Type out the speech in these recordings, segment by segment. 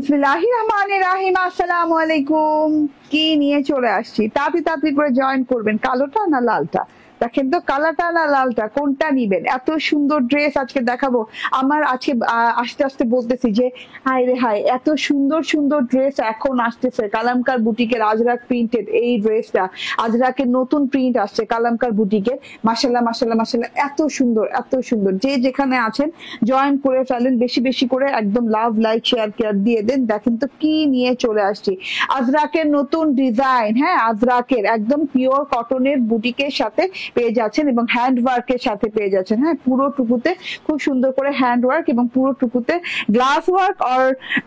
বিসমিল্লাহির রহমানির রহিম। আসসালামু আলাইকুম। কি নিয়ে চলে আসছি, তাড়াতাড়ি করে জয়েন করবেন। কালোটা না লালটা? দেখেন তো, কালাটা না লালটা, কোনটা নিবেন? এত সুন্দর ড্রেস আজকে দেখাবো। আমার আজকে আস্তে আস্তে বলতেছি যে হায় রে হায়, এত সুন্দর সুন্দর ড্রেস এখন আসতেছে কালামকার বুটিকের। আজরাক প্রিন্টেড এই ড্রেসটা, আজরাকের নতুন প্রিন্ট আসছে কালামকার বুটিকের। মাশাল্লাহ মাশাল্লাহ মাশাল্লাহ, এত সুন্দর এত সুন্দর। যে যেখানে আছেন জয়েন করে ফেলেন, বেশি বেশি করে একদম লাভ লাইক শেয়ার কেয়ার দিয়ে দেন। দেখেন তো কি নিয়ে চলে আসছি, আজরাকের নতুন ডিজাইন। হ্যাঁ, আজরাকের একদম পিওর কটনের বুটিকের সাথে পেয়ে যাচ্ছেন এবং হ্যান্ড ওয়ার্কের সাথে পেয়ে যাচ্ছেন। হ্যাঁ, পুরো টুকুতে খুব সুন্দর করে হ্যান্ড ওয়ার্ক এবং পুরো টুকুতে গ্লাস ওয়ার্ক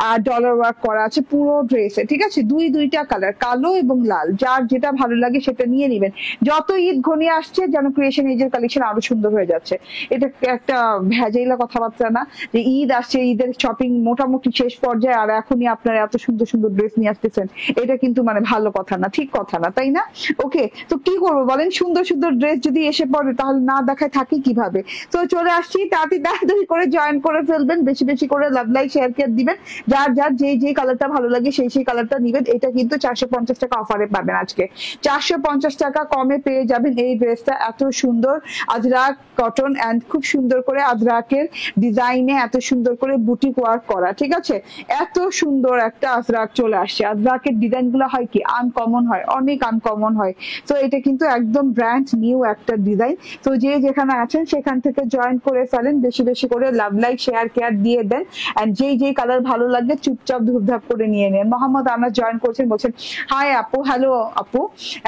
আর ডলার ওয়ার্ক করা আছে পুরো ড্রেসে। ঠিক আছে, দুইটা কালার, কালো এবং লাল। যার যেটা ভালো লাগে সেটা নিয়ে নেবেন। যত ঈদ ঘনিয়ে আসছে যেন ক্রিয়েশন এজের কালেকশন আরো সুন্দর হয়ে যাচ্ছে। এটা একটা ভেজাইলা কথাবার্তা না যে ঈদ আসছে, ঈদের শপিং মোটামুটি শেষ পর্যায়ে আর এখনই আপনারা এত সুন্দর সুন্দর ড্রেস নিয়ে আসতেছেন। এটা কিন্তু মানে ভালো কথা না, ঠিক কথা না, তাই না? ওকে, তো কি করবো বলেন, সুন্দর সুন্দর ড্রেস যদি এসে পড়ে তাহলে না দেখায় থাকি কিভাবে? তো চলে আসছি, তাড়াতাড়ি করে জয়েন করে ফেলবেন, বেশি বেশি করে লাভ লাইক শেয়ার কেয়ার দিবেন। যার যার যে কালারটা ভালো লাগে সেই কালারটা নিবেন। এটা কিন্তু 450 টাকা অফারে পাবেন আজকে। 450 টাকা কমে পেয়ে যাবেন এই ড্রেসটা। এত সুন্দর আজরাক কটন এন্ড খুব সুন্দর করে আজরাকের ডিজাইনে এত সুন্দর করে বুটিক ওয়ার্ক করা। ঠিক আছে, এত সুন্দর একটা আজরাক চলে আসছে। আজরাকের ডিজাইন গুলো হয় কি আনকমন হয়, অনেক আনকমন হয়। তো এটা কিন্তু একদম ব্র্যান্ড নিউ একটা ডিজাইন। তো যে যেখানে আছেন সেখান থেকে জয়েন করে ফেলেন, বেশি বেশি করে লাভ লাইক শেয়ার কেয়ার দিয়ে দেন। এন্ড যেই কালার ভালো লাগবে চুপচাপ ধূপধাপ করে নিয়ে নেন। মোহাম্মদ আনাস জয়েন করছেন, বলছেন হাই আপু, হ্যালো আপু,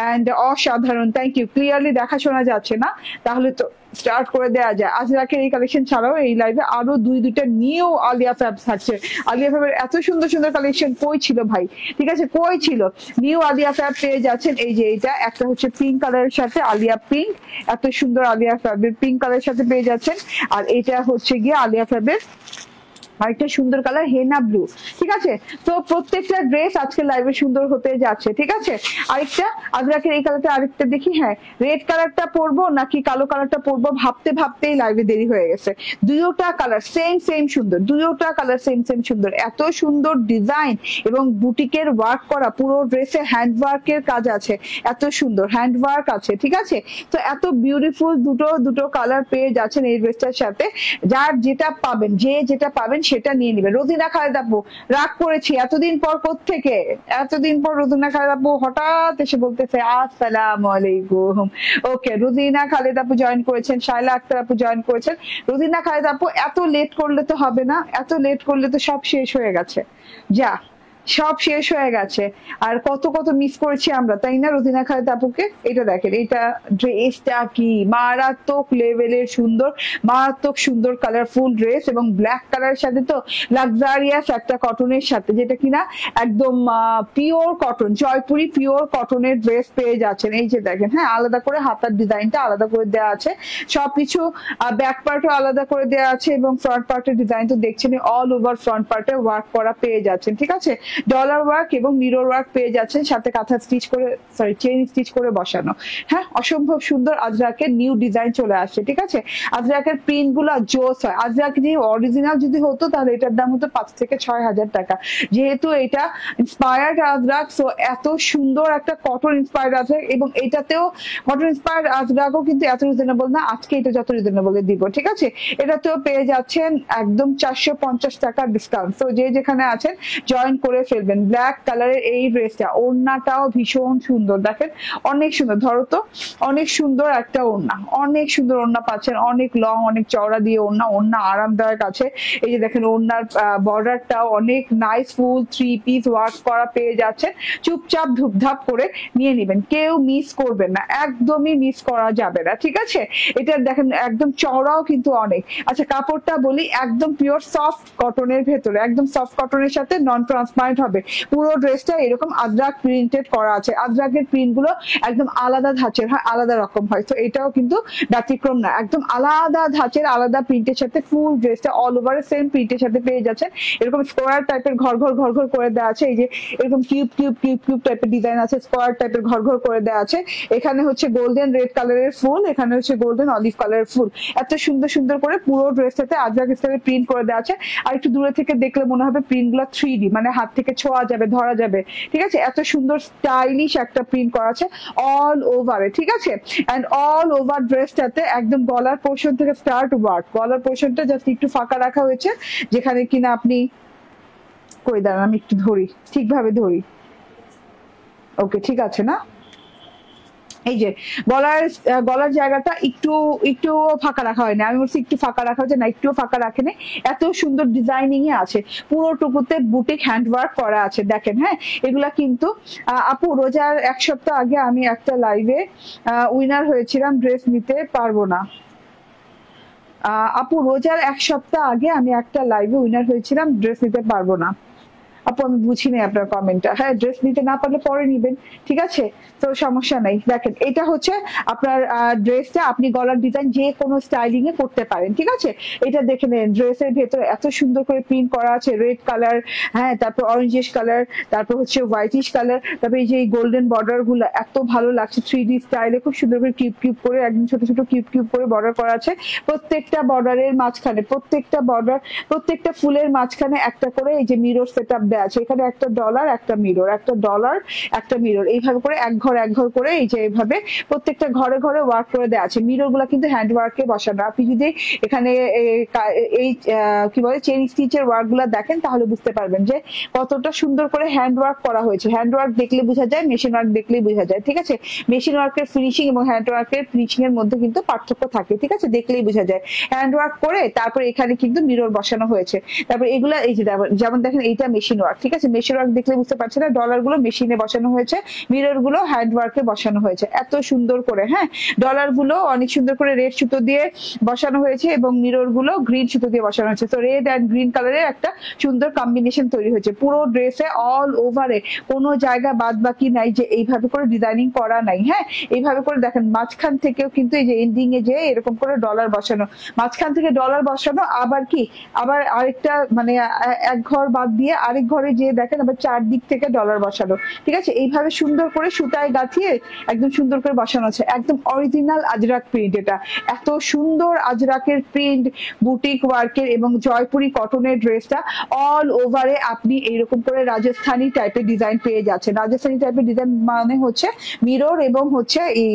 এন্ড অসাধারণ, থ্যাংক ইউ। ক্লিয়ারলি দেখা শোনা যাচ্ছে না? তাহলে তো স্টার্ট করে দেওয়া যায়। আজরাকের এই কালেকশন ছাড়াও এই লাইভে আরো দুইটা নিউ আলিয়া ফ্যাব থাকছে। আলিয়া ফ্যাবের এত সুন্দর সুন্দর কালেকশন কই ছিল ভাই? ঠিক আছে, কই ছিল? নিউ আলিয়া ফ্যাব পেয়ে যাচ্ছেন। এই যে এইটা একটা হচ্ছে পিঙ্ক কালারের সাথে আলিয়া পিঙ্ক, এত সুন্দর আলিয়া ফ্যাবের পিঙ্ক কালারের সাথে পেয়ে যাচ্ছেন। আর এটা হচ্ছে গিয়ে আলিয়া ফ্যাবের আরেকটা সুন্দর কালার হেনা ব্লু। ঠিক আছে, তো প্রত্যেকটা ড্রেস আজকে লাইভে সুন্দর হতে যাচ্ছে। ঠিক আছে, আরেকটা আজরাকের এই কালারটা আরেকটা দেখি। হ্যাঁ, রেড কালারটা পরবো নাকি কালো কালারটা পরবো ভাবতে ভাবতেই লাইভে দেরি হয়ে গেছে। দুইটা কালার সেম সুন্দর, দুইটা কালার সেম সুন্দর। এত সুন্দর ডিজাইন এবং বুটিকের ওয়ার্ক করা, পুরো ড্রেসে হ্যান্ড ওয়ার্কের কাজ আছে, এত সুন্দর হ্যান্ড ওয়ার্ক আছে। ঠিক আছে, তো এত বিউটিফুল দুটো কালার পেয়ে যাচ্ছেন এই ড্রেসটার সাথে। যার যেটা পাবেন, যেটা পাবেন সেটা নিয়ে নিবে। রোজিনা খালেদ আপু রাগ করেছি এতদিন পর, কোত্থেকে এতদিন পর রোজিনা খালেদ আপু হঠাৎ এসে বলতেছে আসসালামু আলাইকুম। ওকে, রোজিনা খালেদ আপু জয়েন করেছেন, শায়লা আক্তার আপু জয়েন করেছেন। রোজিনা খালেদ আপু এত লেট করলে তো হবে না, এত লেট করলে তো সব শেষ হয়ে গেছে। যা, সব শেষ হয়ে গেছে। আর কত মিস করেছি আমরা, তাই না রোজিনা খালেদ আপুকে? এটা দেখেন, এটা ড্রেসটা কি মারাত্মক লেভেলের সুন্দর, মারাত্মক সুন্দর কালারফুল ড্রেস এবং ব্ল্যাক কালারের সাথে তো লাক্সারিয়াস একটা কটনের সাথে, যেটা কিনা একদম পিওর কটন, জয়পুরি পিওর কটনের ড্রেস পেয়ে যাচ্ছেন। এই যে দেখেন, হ্যাঁ, আলাদা করে হাতার ডিজাইনটা আলাদা করে দেওয়া আছে, সবকিছু ব্যাক পার্টও আলাদা করে দেওয়া আছে এবং ফ্রন্ট পার্টের ডিজাইন তো দেখছেন, অল ওভার ফ্রন্ট পার্টে ওয়ার্ক করা পেয়ে যাচ্ছেন। ঠিক আছে, ডলার ওয়ার্ক এবং মিরর ওয়ার্ক পেয়ে যাচ্ছেন, সাথে কাঁথা স্টিচ করে চেইন স্টিচ করে বসানো। হ্যাঁ, অসম্ভব সুন্দর আজরাকের নিউ ডিজাইন চলে আসছে। ঠিক আছে, আজরাকের প্রিন্ট গুলো জোস হয়। আজরাক যে অরিজিনাল যদি হতো তাহলে এটার দাম হতো 5 থেকে 6 হাজার টাকা। যেহেতু এটা ইন্সপায়ার্ড আজরাক, সো এত সুন্দর একটা কটন ইন্সপায়ার্ড আজরাক এবং এটাতেও কটন ইন্সপায়ার্ড আজরাকও কিন্তু এত রিজনেবল না। আজকে এটা যত রিজনেবল দিব। ঠিক আছে, এটাতেও পেয়ে যাচ্ছেন একদম 450 টাকা ডিসকাউন্ট। তো যে যেখানে আছেন জয়েন করে ফেলবেন। ব্ল্যাক কালারের এই ড্রেসটা, ওড়নাটাও ভীষণ সুন্দর, দেখেন অনেক সুন্দর। ধরো তো, অনেক সুন্দর একটা ওড়না, অনেক সুন্দর ওড়না পাচ্ছেন, অনেক লং, অনেক চওড়া দিয়ে ওড়না আরামদায়ক আছে। এই যে দেখেন, ওড়নার বর্ডারটাও অনেক নাইস ফুল 3 পিস ওয়ার্ক করা পেয়ে যাচ্ছেন। চুপচাপ ধুপধাপ করে নিয়ে নেবেন, কেউ মিস করবেন না, একদমই মিস করা যাবে না। ঠিক আছে, এটা দেখেন একদম চওড়াও কিন্তু অনেক। আচ্ছা, কাপড়টা বলি, একদম পিওর সফট কটনের ভেতরে, একদম সফট কটনের সাথে নন ট্রান্সপারেন্ট জয়েন্ট হবে। পুরো ড্রেসটা এরকম আজরাক প্রিন্টেড করা আছে। আজরাকের প্রিন্ট গুলো একদম আলাদা ধাঁচের হয়, আলাদা রকম হয়। তো এটাও কিন্তু ব্যতিক্রম না, একদম আলাদা ধাঁচের আলাদা প্রিন্টের সাথে ফুল ড্রেসটা অল ওভার সেম প্রিন্টের সাথে পেয়ে যাচ্ছেন। এরকম স্কোয়ার টাইপের ঘর ঘর ঘর ঘর করে দেওয়া আছে। এই যে এরকম কিউব কিউব কিউব কিউব টাইপের ডিজাইন আছে, স্কোয়ার টাইপের ঘর ঘর করে দেওয়া আছে। এখানে হচ্ছে গোল্ডেন রেড কালারের ফুল, এখানে হচ্ছে গোল্ডেন অলিভ কালারের ফুল। এত সুন্দর সুন্দর করে পুরো ড্রেসটাতে আজরাক স্টাইলে প্রিন্ট করে দেওয়া আছে। আর একটু দূরে থেকে দেখলে মনে হবে প্রিন্ট গুলো 3D, মানে হাত থেকে ছোঁয়া যাবে, ধরা যাবে। ঠিক আছে, এত সুন্দর স্টাইলিশ একটা প্রিন্ট করা আছে অল ওভারে। ঠিক আছে, এন্ড অল ওভার ড্রেসটাতে একদম গলার পোর্শন থেকে স্টার্ট ওয়ার্ক। গলার পোর্শনটা জাস্ট একটু ফাঁকা রাখা হয়েছে, যেখানে কিনা আপনি কই দাঁড়ান আমি একটু ধরি, ঠিকভাবে ধরি। ওকে, ঠিক আছে না? এই যে গলার জায়গাটা একটু একটু ফাঁকা রাখা হয়নি, আমি বলছি একটু ফাঁকা রাখা হয়েছে না, একটুও ফাঁকা রাখেনি। এত সুন্দর ডিজাইনিং এ আছে, পুরো টুকুতে বুটিক হ্যান্ড ওয়ার্ক করা আছে। দেখেন, হ্যাঁ, এগুলা কিন্তু আপু রোজার 1 সপ্তাহ আগে আমি একটা লাইভে উইনার হয়েছিলাম, ড্রেস নিতে পারবো না। আপু রোজার 1 সপ্তাহ আগে আমি একটা লাইভে উইনার হয়েছিলাম, ড্রেস নিতে পারবো না। আপু আমি বুঝি নাই আপনার কমেন্টটা। হ্যাঁ, ড্রেস নিতে না পারলে পরে নিবেন, ঠিক আছে, তো সমস্যা নাই। দেখেন, এটা হচ্ছে আপনার ড্রেসটা, আপনি গলার ডিজাইন যে কোনো স্টাইলিং এ করতে পারেন। ঠিক আছে, এটা দেখে নেন, ড্রেসের ভেতরে এত সুন্দর করে প্রিন্ট করা আছে, রেড কালার, হ্যাঁ, তারপর অরেঞ্জিশ কালার, তারপর হচ্ছে হোয়াইটিশ কালার, তারপর এই যে গোল্ডেন বর্ডার গুলো এত ভালো লাগছে, 3D স্টাইলে খুব সুন্দর করে কিউব কিউব করে, একদম ছোট ছোট কিউব কিউব করে বর্ডার করা আছে। প্রত্যেকটা বর্ডারের মাঝখানে, প্রত্যেকটা ফুলের মাঝখানে একটা করে এই যে মিরর সেট আপ দেওয়া আছে। এখানে একটা ডলার, একটা মিরর, একটা ডলার, একটা মিরর, এইভাবে করে এক ঘর করে এই যে এইভাবে প্রত্যেকটা ঘরে ঘরে ওয়ার্ক করে দেওয়া আছে। মিরর গুলা কিন্তু হ্যান্ড ওয়ার্কে বসানো। আপনি যদি এখানে এই কি বলে চেন স্টিচের ওয়ার্ক গুলা দেখেন, তাহলে বুঝতে পারবেন যে কতটা সুন্দর করে হ্যান্ড ওয়ার্ক করা হয়েছে। হ্যান্ড ওয়ার্ক দেখলে বোঝা যায়, মেশিন ওয়ার্ক দেখলেই বোঝা যায়। ঠিক আছে, মেশিন ওয়ার্কের ফিনিশিং এবং হ্যান্ড ওয়ার্কের ফিনিশিং এর মধ্যে কিন্তু পার্থক্য থাকে। ঠিক আছে, দেখলেই বোঝা যায়। হ্যান্ড ওয়ার্ক করে তারপর এখানে কিন্তু মিরর বসানো হয়েছে। তারপর এগুলা এই যে যেমন দেখেন, এইটা মেশিন ওয়ার্ক। ঠিক আছে, মেশিন ওয়ার্ক দেখলে বুঝতে পারছে না, ডলার গুলো মেশিনে বসানো হয়েছে, মিরর গুলো হ্যান্ড ওয়ার্কে বসানো হয়েছে এত সুন্দর করে। হ্যাঁ, ডলার গুলো অনেক সুন্দর করে রেড সুতো দিয়ে বসানো হয়েছে এবং মিরর গুলো গ্রিন সুতো দিয়ে বসানো হয়েছে। তো রেড এন্ড গ্রিন কালারের একটা সুন্দর কম্বিনেশন তৈরি হয়েছে পুরো ড্রেসে। অল ওভারে কোনো জায়গা বাদ বাকি নাই যে এইভাবে করে ডিজাইনিং করা নাই। হ্যাঁ, এইভাবে করে দেখেন, মাঝখান থেকেও কিন্তু এই যে এন্ডিং এ যে এরকম করে ডলার বসানো, মাঝখান থেকে ডলার বসানো, আবার কি আবার আরেকটা মানে এক ঘর বাদ দিয়ে আরেক ঘরে যে দেখেন আবার চারদিক থেকে ডলার বসানো। ঠিক আছে, এইভাবে সুন্দর করে সুতায় গাঁথিয়ে একদম সুন্দর করে বসানো আছে। একদম অরিজিনাল আজরাক প্রিন্ট। এটা এত সুন্দর আজরাকের প্রিন্ট, বুটিক ওয়ার্কের এবং জয়পুরি কটনের ড্রেসটা অল ওভারে আপনি এইরকম করে রাজস্থানী টাইপের ডিজাইন পেয়ে যাচ্ছেন। রাজস্থানী টাইপের ডিজাইন মানে হচ্ছে মিরর এবং হচ্ছে এই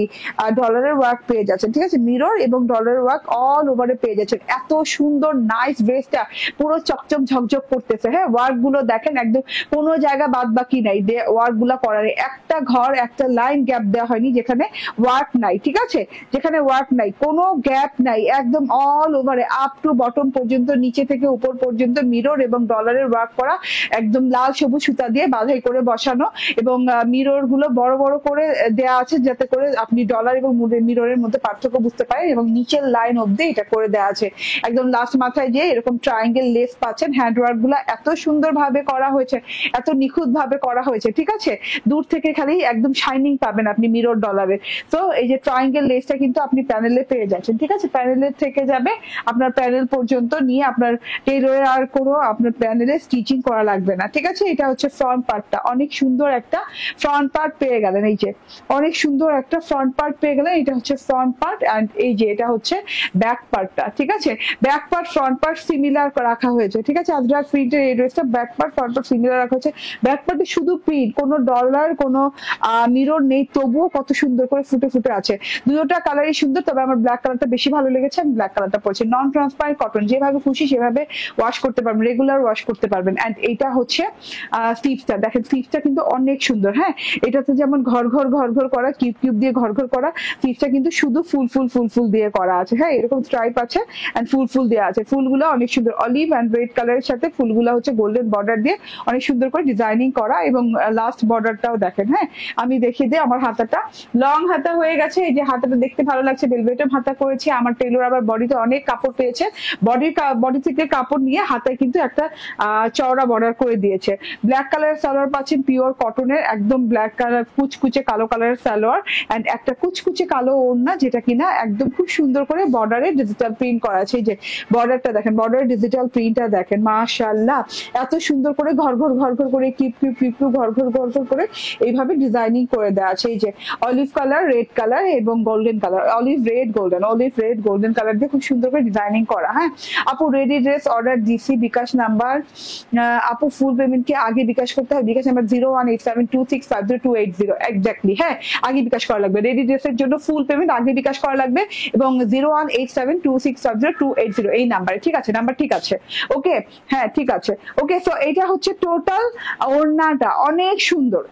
ডলারের ওয়ার্ক পেয়ে যাচ্ছেন। ঠিক আছে, মিরর এবং ডলারের ওয়ার্ক অল ওভারে পেয়ে যাচ্ছেন। এত সুন্দর নাইস ড্রেসটা, পুরো চকচক ঝকঝক করতেছে। হ্যাঁ, ওয়ার্ক গুলো দেখেন, একদম কোনো জায়গা বাদ বাকি নাই ওয়ার্ক গুলা করার। একটা ঘর, একটা লাইন গ্যাপ দেওয়া হয়নি যেখানে ওয়ার্ক নাই। ঠিক আছে, যেখানে ওয়ার্ক নাই, কোনো গ্যাপ নাই, একদম অল ওভারে আপ টু বটম পর্যন্ত, নিচে থেকে উপর পর্যন্ত মিরর এবং ডলারের ওয়ার্ক করা, একদম লাল সবুজ সুতা দিয়ে বাঁধাই করে বসানো এবং মিরর গুলো বড় বড় করে দেয়া আছে, যাতে করে আপনি ডলার এবং মিররের মধ্যে পার্থক্য বুঝতে পারেন। এবং নিচের লাইন অব্দি এটা করে দেওয়া আছে। একদম লাস্ট মাথায় যে এরকম ট্রায়াঙ্গেল লেস পাচ্ছেন। হ্যান্ড ওয়ার্ক গুলা এত সুন্দর ভাবে করা হয়েছে, এত নিখুঁত ভাবে করা হয়েছে। ঠিক আছে, দূর থেকে খালি একদম শাইনিং পাবেন আপনি মিরর ডলারে। তো এই যে ট্রায়াঙ্গেল লেসটা কিন্তু আপনি প্যানেলে পেয়ে যাচ্ছেন। ঠিক আছে, প্যানেলের থেকে যাবে আপনার প্যানেল পর্যন্ত নিয়ে আপনার টেইলরের আর কোনো আপনার প্যানেলে স্টিচিং করা লাগবে না। ঠিক আছে, এটা হচ্ছে ফ্রন্ট পার্টটা, অনেক সুন্দর একটা ফ্রন্ট পার্ট পেয়ে গেলেন। এই যে অনেক সুন্দর একটা ফ্রন্ট পার্ট পেয়ে গেলেন। এটা হচ্ছে ফ্রন্ট পার্ট এন্ড এই যে এটা হচ্ছে ব্যাক পার্টটা। ঠিক আছে, back part front part similar রাখা হয়েছে। ঠিক আছে, আজরাক প্রিন্টের এই ড্রেসটা back part front part similar রাখা হয়েছে। ব্যাক পার্টে শুধু প্রিন্ট, কোনো ডলার, কোনো মিরর নেই, তবুও কত সুন্দর করে ফুটে ফুটে আছে। দুটোটা কালারই সুন্দর, তবে আমার ব্ল্যাক কালারটা বেশি ভালো লেগেছে, আমি ব্ল্যাক কালারটা পড়ছি। নন ট্রান্সপারেন্ট কটন, যেভাবে খুশি সেভাবে ওয়াশ করতে পারবেন, রেগুলার ওয়াশ করতে পারবেন। এন্ড এইটা হচ্ছে স্লিভসটা, দেখেন স্লিভসটা কিন্তু অনেক সুন্দর। হ্যাঁ, এটাতে যেমন ঘর ঘর ঘর ঘর করা, কিউব কিউব দিয়ে ঘর ঘর করা, স্লিভসটা কিন্তু শুধু ফুল ফুল ফুল ফুল দিয়ে করা আছে। হ্যাঁ, এরকম স্ট্রাইপ আছে এন্ড ফুল ফুল দেওয়া আছে। ফুলগুলো অনেক সুন্দর, অলিভ এন্ড রেড কালারের সাথে ফুলগুলো হচ্ছে গোল্ডেন বর্ডার দিয়ে অনেক সুন্দর করে ডিজাইনিং করা, এবং লাস্ট বর্ডারটাও দেখেন। হ্যাঁ, আমি দেখিয়ে দিই আমার হাতাটা লং হাতা হয়ে গেছে। এই যে হাতাটা দেখতে ভালো লাগছে, ভেলভেটের হাতা করেছি। আমার টেলর আবার বডিতে অনেক কাপড় পেয়েছে, বডি থেকে কাপড় নিয়ে হাতায় কিন্তু একটা চওড়া বর্ডার করে দিয়েছে। ব্ল্যাক কালারের সালোয়ার পাচ্ছেন, পিওর কটনের, একদম ব্ল্যাক কালার কুচকুচে কালো কালারের সালোয়ার, এন্ড একটা কুচকুচে কালো ওড়না, যেটা কিনা একদম খুব সুন্দর করে বর্ডারে ডিজিটাল প্রিন্ট করা আছে। এই যে বর্ডারটা দেখেন, বর্ডারের ডিজিটাল প্রিন্টটা দেখেন, মাশাআল্লাহ এত সুন্দর করে ঘর ঘর করে কিপ কিপ কিপ ঘর ঘর করে এইভাবে ডিজাইনিং করে দেওয়া আছে। এই যে অলিভ কালার, রেড কালার এবং golden colour, olive red golden colour দিয়ে খুব সুন্দর করে ডিজাইনিং করা। হ্যাঁ আপু, রেডি ড্রেস অর্ডার দিছি, বিকাশ নাম্বার আপু ফুল পেমেন্ট কি আগে বিকাশ করতে হয়? বিকাশ নাম্বার 01872650280। এক্স্যাক্টলি, হ্যাঁ আগে বিকাশ করা লাগবে। রেডি ড্রেসের জন্য ফুল পেমেন্ট আগে বিকাশ করা লাগবে, এবং 01872650280 এই নাম্বারে। ঠিক আছে, নাম্বার ঠিক আছে, ওকে হ্যাঁ ঠিক আছে ওকে। সো এটা হচ্ছে টোটাল ওড়নাটা, অনেক সুন্দর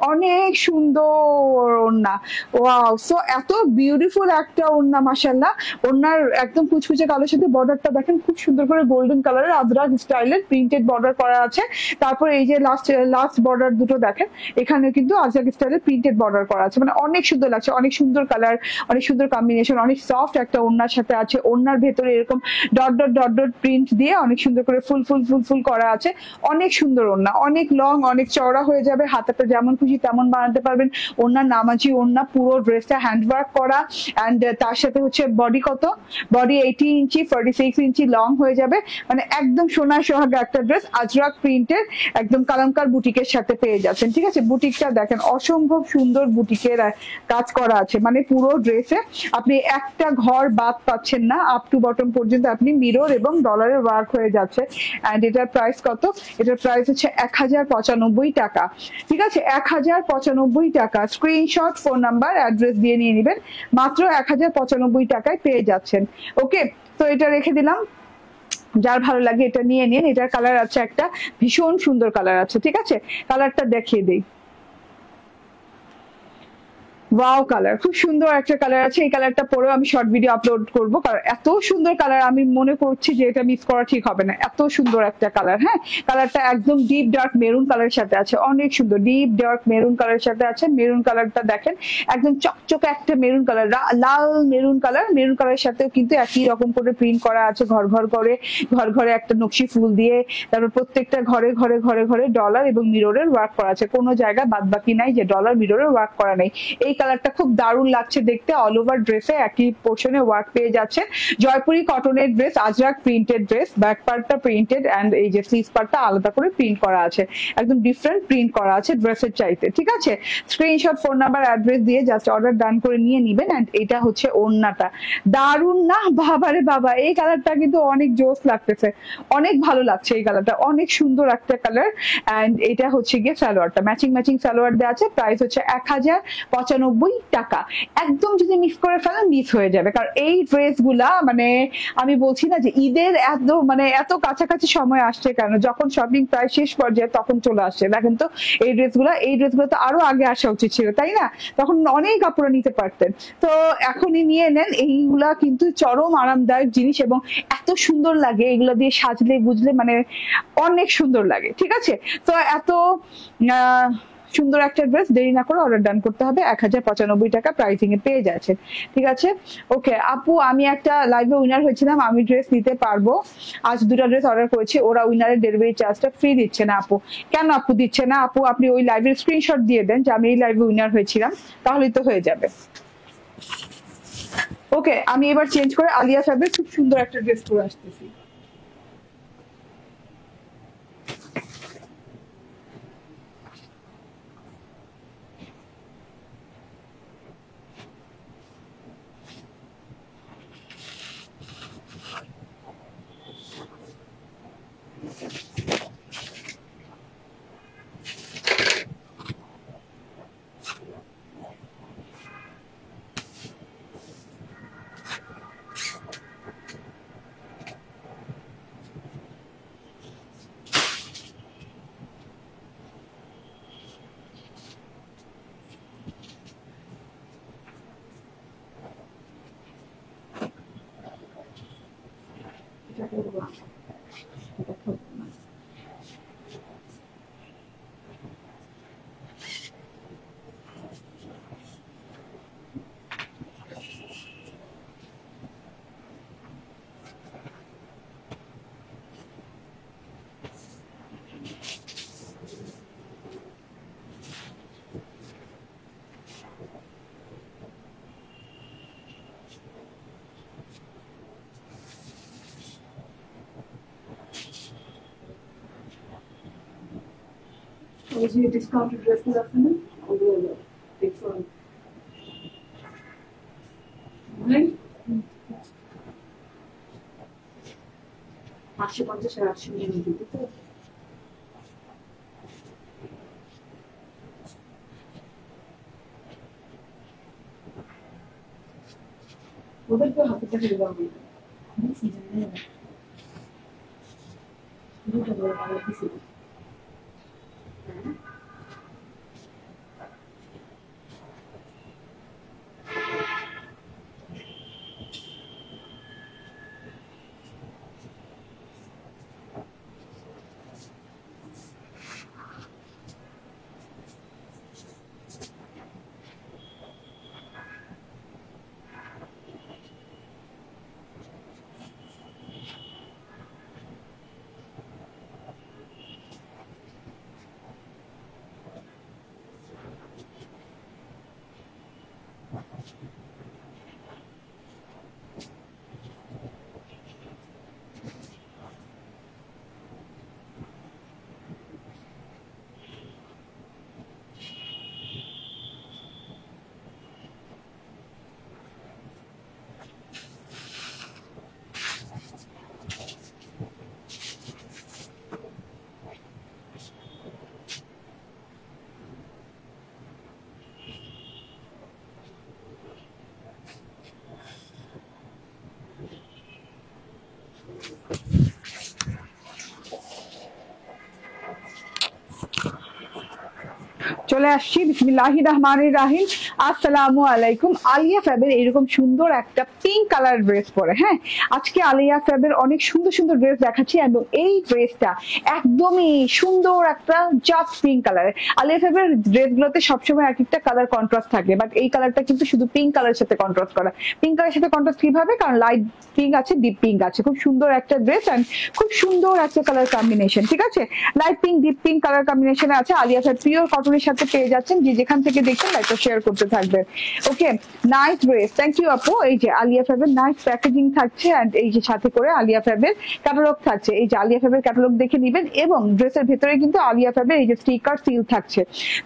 ওড়না, ওয়াও। সো এত বিউটিফুল একটা ওড়না, মাশাআল্লাহ। ওড়নার একদম কুচকুচে কালোর সাথে বর্ডারটা দেখেন, খুব সুন্দর করে গোল্ডেন কালারের আদ্রাক স্টাইলের প্রিন্টেড বর্ডার করা আছে। তারপর এই যে লাস্ট বর্ডার দুটো দেখেন, এখানে কিন্তু আদ্রাক স্টাইলের প্রিন্টেড বর্ডার করা আছে, মানে অনেক সুন্দর লাগছে, অনেক সুন্দর কালার, অনেক সুন্দর কম্বিনেশন, অনেক সফট একটা ওড়নার সাথে আছে। ওড়নার ভেতরে এরকম dot dot dot dot print দিয়ে অনেক সুন্দর করে ফুল করা আছে, অনেক সুন্দর ওড়না, অনেক লং, অনেক চওড়া হয়ে যাবে, হাতাটা যেমন খুশি তেমন বানাতে পারবেন। ওড়না নামাজি ওড়না, পুরো ড্রেসটা হ্যান্ডওয়ার্ক করা, অ্যান্ড তার সাথে হচ্ছে বডি কত, বডি 80 ইঞ্চি 46 ইঞ্চি লং হয়ে যাবে, মানে একদম সোনা সোহাগা একটা ড্রেস, আজরাক প্রিন্টের, একদম কালামকার বুটিকের সাথে পেয়ে যাচ্ছেন। ঠিক আছে, বুটিকটা দেখেন, অসম্ভব সুন্দর বুটিকের কাজ করা আছে, মানে পুরো ড্রেসে আপনি একটা ঘর বাদ পাচ্ছেন না, আপ টু বটম পর্যন্ত আপনি মিরর এবং ডলারের ওয়ার্ক হয়ে যাচ্ছে। অ্যান্ড এটার প্রাইস কত? এটার প্রাইস হচ্ছে 1095 টাকা। ঠিক আছে, 1095 টাকা। স্ক্রিনশট, ফোন নাম্বার, অ্যাড্রেস দিয়ে নিয়ে নেবেন, মাত্র 1095 টাকায় পেয়ে যাচ্ছেন। ওকে, তো এটা রেখে দিলাম, যার ভালো লাগে এটা নিয়ে নিন। এটার কালার আছে একটা, ভীষণ সুন্দর কালার আছে। ঠিক আছে, কালারটা দেখিয়ে দিই। ওয়াও কালার, খুব সুন্দর একটা কালার আছে। এই কালারটা পরেও আমি শর্ট ভিডিও আপলোড করবো, কারণ এত সুন্দর কালার, আমি মনে করছি যে এটা মিস করা ঠিক হবে না, এত সুন্দর একটা কালার। হ্যাঁ, কালারটা একদম ডিপ ডার্ক মেরুন কালারের সাথে আছে, অনেক সুন্দর ডিপ ডার্ক মেরুন কালারের সাথে আছে। মেরুন কালারটা দেখেন, একদম চকচকে একটা মেরুন কালার, লাল মেরুন কালার। মেরুন কালারের সাথেও কিন্তু একই রকম করে প্রিন্ট করা আছে, ঘর ঘরে একটা নকশি ফুল দিয়ে, তারপর প্রত্যেকটা ঘরে ডলার এবং মিররের ওয়ার্ক করা আছে, কোনো জায়গা বাদ বাকি নাই যে ডলার মিররের ওয়ার্ক করা নেই। এই কালারটা খুব দারুণ লাগছে দেখতে, অল ওভার ড্রেসে একই পোর্শনে ওয়ার্ক পেয়ে যাচ্ছে। জয়পুরি কটনের dress, Ajrak printed dress, back পার্টটা প্রিন্টেড, এন্ড এই যে স্লিভ পার্টটা আলাদা করে প্রিন্ট করা আছে, একদম ডিফারেন্ট প্রিন্ট করা আছে ড্রেসের চাইতে। ঠিক আছে, স্ক্রিনশট, ফোন নাম্বার, অ্যাড্রেস দিয়ে জাস্ট অর্ডার ডান করে নিয়ে নিবেন। এন্ড এটা হচ্ছে ওড়নাটা, দারুণ না? বাবারে বাবা, এই কালারটা কিন্তু অনেক জোস লাগতেছে, অনেক ভালো লাগছে এই কালারটা, অনেক সুন্দর একটা কালার। এন্ড এটা হচ্ছে গিয়ে সালোয়ারটা, ম্যাচিং সালোয়ার দেওয়া আছে। প্রাইস হচ্ছে 1095 টাকা। একদম যদি মিস করে ফেলেন, মিস হয়ে যাবে, কারণ এই ড্রেস গুলা, মানে আমি বলছি না যে ঈদের এত কাছাকাছি সময় আসছে কেন, যখন শপিং প্রায় শেষ পর্যায়ে তখন চলে আসছে। দেখেন তো এই ড্রেসগুলো তো আরো আগে আসা উচিত ছিল, তাই না? তখন অনেক কাপড় নিতে পারতেন, তো এখনই নিয়ে নেন। এইগুলা কিন্তু চরম আরামদায়ক জিনিস, এবং এত সুন্দর লাগে এগুলো দিয়ে সাজলে বুঝলে, মানে অনেক সুন্দর লাগে। ঠিক আছে, তো এত সুন্দর একটা ড্রেস, দেরি না করে অর্ডার ডান করতে হবে। 1095 টাকা প্রাইসিং এ পেয়ে যাচ্ছেন। ঠিক আছে, ওকে আপু, আমি একটা লাইভে উইনার হয়েছিলাম, আমি ড্রেস নিতে পারবো? আজ 2টা ড্রেস অর্ডার করেছি, ওরা উইনারের ডেলিভারি চার্জটা ফ্রি দিচ্ছে না আপু। কেন আপু দিচ্ছে না? আপু আপনি ওই লাইভের স্ক্রিনশট দিয়ে দেন যে আমি এই লাইভে উইনার হয়েছিলাম, তাহলেই তো হয়ে যাবে। ওকে, আমি এবার চেঞ্জ করে আলিয়া সাহেবের খুব সুন্দর একটা ড্রেস পরে আসতেছি। ওই যে ডিসকাউন্টেড ড্রেসগুলো আছে না ওগুলো ডিসকাউন্ট মানে 550 আর 800 নিয়ে নিতে তো ওদের তো হাতে টাকা দেওয়া হবে দুটো বড় পাওয়া দিছি চলে আসছি বিসমিল্লাহির রহমানির রহিম। আসসালামু আলাইকুম। আলিয়া ফ্যাবের এরকম সুন্দর একটা পিঙ্ক কালার ড্রেস পরে, হ্যাঁ আজকে আলিয়া ফ্যাবের অনেক সুন্দর সুন্দর ড্রেস দেখাচ্ছি এবং এই ড্রেসটা একদমই সুন্দর একটা জাস্ট পিঙ্ক কালারের। আলিয়া ফ্যাবের ড্রেসগুলোতে সবসময় এক একটা কালার কন্ট্রাস্ট থাকে, বাট এই কালারটা কিন্তু শুধু পিঙ্ক কালারের সাথে কন্ট্রাস্ট করা। পিঙ্ক কালারের সাথে কন্ট্রাস্ট কিভাবে, কারণ লাইট পিঙ্ক আছে, ডিপ পিঙ্ক আছে। খুব সুন্দর একটা ড্রেস এন্ড খুব সুন্দর একটা কালার কম্বিনেশন, ঠিক আছে। Light pink deep pink colour কম্বিনেশনে আছে। আলিয়া ফ্যাব পিওর কটনের সাথে পেয়ে যাচ্ছেন। যে যেখান থেকে দেখছেন লাইকটা শেয়ার করতে থাকবেন। ওকে, নাইস ড্রেস, থ্যাংক ইউ আপু। এই যে আলিয়া ফ্যাবের নাইস প্যাকেজিং থাকছে এন্ড এই যে সাথে করে আলিয়া ফ্যাবের ক্যাটালগ থাকছে। এই যে আলিয়া ফ্যাবের ক্যাটালগ দেখে নিবেন এবং ড্রেসের ভেতরে কিন্তু আলিয়া ফ্যাবের এই যে স্টিকার সিল থাকছে।